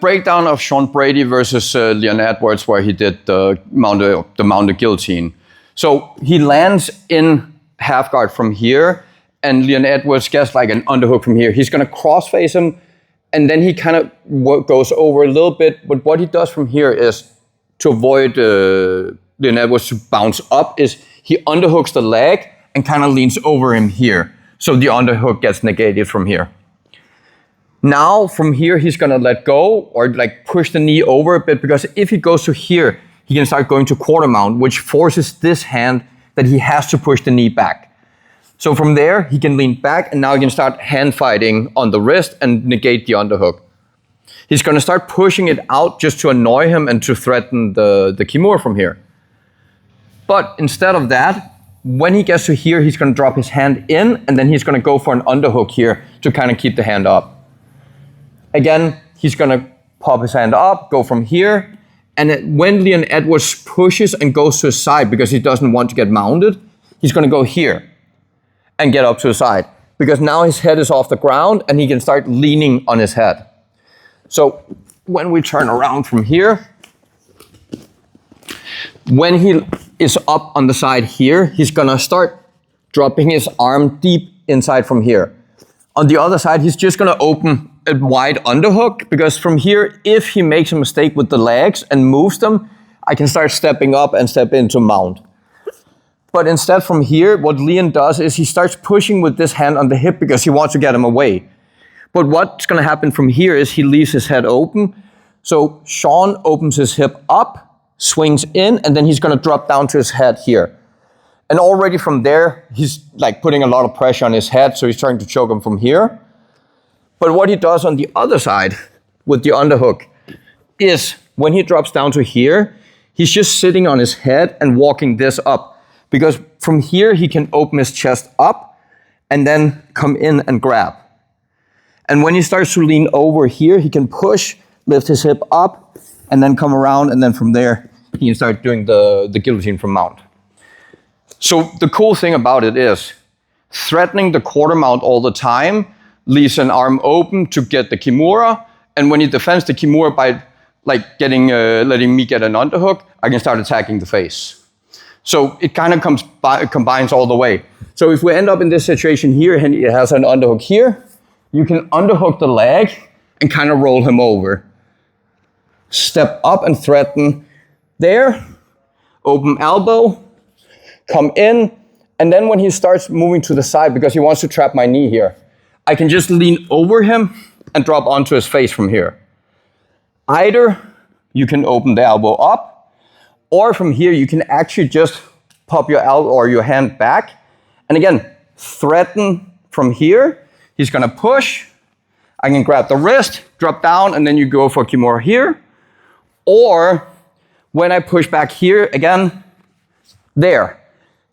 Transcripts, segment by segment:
breakdown of Sean Brady versus Leon Edwards, where he did the mounted guillotine. So he lands in half guard from here, and Leon Edwards gets like an underhook from here. He's going to cross face him, and then he kind of goes over a little bit. But what he does from here is, to avoid Leon Edwards to bounce up, is he underhooks the leg and kind of leans over him here. So the underhook gets negated from here. Now from here, he's gonna let go or like push the knee over a bit, because if he goes to here, he can start going to quarter mount, which forces this hand that he has to push the knee back. So from there, he can lean back, and now he can start hand fighting on the wrist and negate the underhook. He's gonna start pushing it out just to annoy him and to threaten the Kimura from here. But instead of that, when he gets to here, he's gonna drop his hand in, and then he's gonna go for an underhook here to kind of keep the hand up. Again, he's gonna pop his hand up, go from here, and when Leon Edwards pushes and goes to his side because he doesn't want to get mounted, he's gonna go here and get up to his side, because now his head is off the ground and he can start leaning on his head. So when we turn around from here, when he is up on the side here, he's gonna start dropping his arm deep inside from here. On the other side, he's just gonna open a wide underhook, because from here, if he makes a mistake with the legs and moves them, I can start stepping up and step into mount. But instead from here, what Leon does is he starts pushing with this hand on the hip because he wants to get him away. But what's gonna happen from here is he leaves his head open. So Sean opens his hip up, swings in, and then he's gonna drop down to his head here. And already from there, he's like putting a lot of pressure on his head, so he's trying to choke him from here. But what he does on the other side with the underhook is when he drops down to here, he's just sitting on his head and walking this up. Because from here, he can open his chest up and then come in and grab. And when he starts to lean over here, he can push, lift his hip up, and then come around, and then from there, he can start doing the guillotine from mount. So the cool thing about it is, threatening the quarter mount all the time leaves an arm open to get the Kimura, and when he defends the Kimura by like letting me get an underhook, I can start attacking the face. So it kind of combines all the way. So if we end up in this situation here and he has an underhook here, you can underhook the leg and kind of roll him over. Step up and threaten there, open elbow, come in, and then when he starts moving to the side because he wants to trap my knee here, I can just lean over him and drop onto his face from here. Either you can open the elbow up, or from here you can actually just pop your elbow or your hand back, and again, threaten from here. He's gonna push, I can grab the wrist, drop down, and then you go for Kimura here. Or when I push back here, again, there.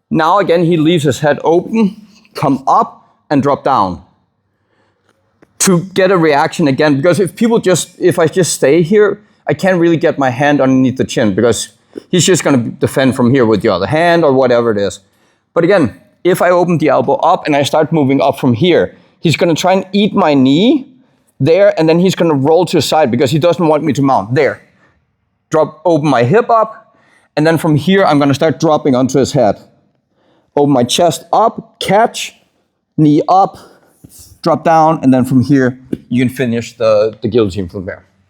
Now again, he leaves his head open, come up, and drop down. To get a reaction again, because if I just stay here, I can't really get my hand underneath the chin, because he's just gonna defend from here with the other hand or whatever it is. But again, if I open the elbow up and I start moving up from here, he's gonna try and eat my knee there, and then he's gonna roll to the side because he doesn't want me to mount. There. Open my hip up, and then from here, I'm gonna start dropping onto his head. Open my chest up, catch, knee up, drop down, and then from here, you can finish the guillotine from there.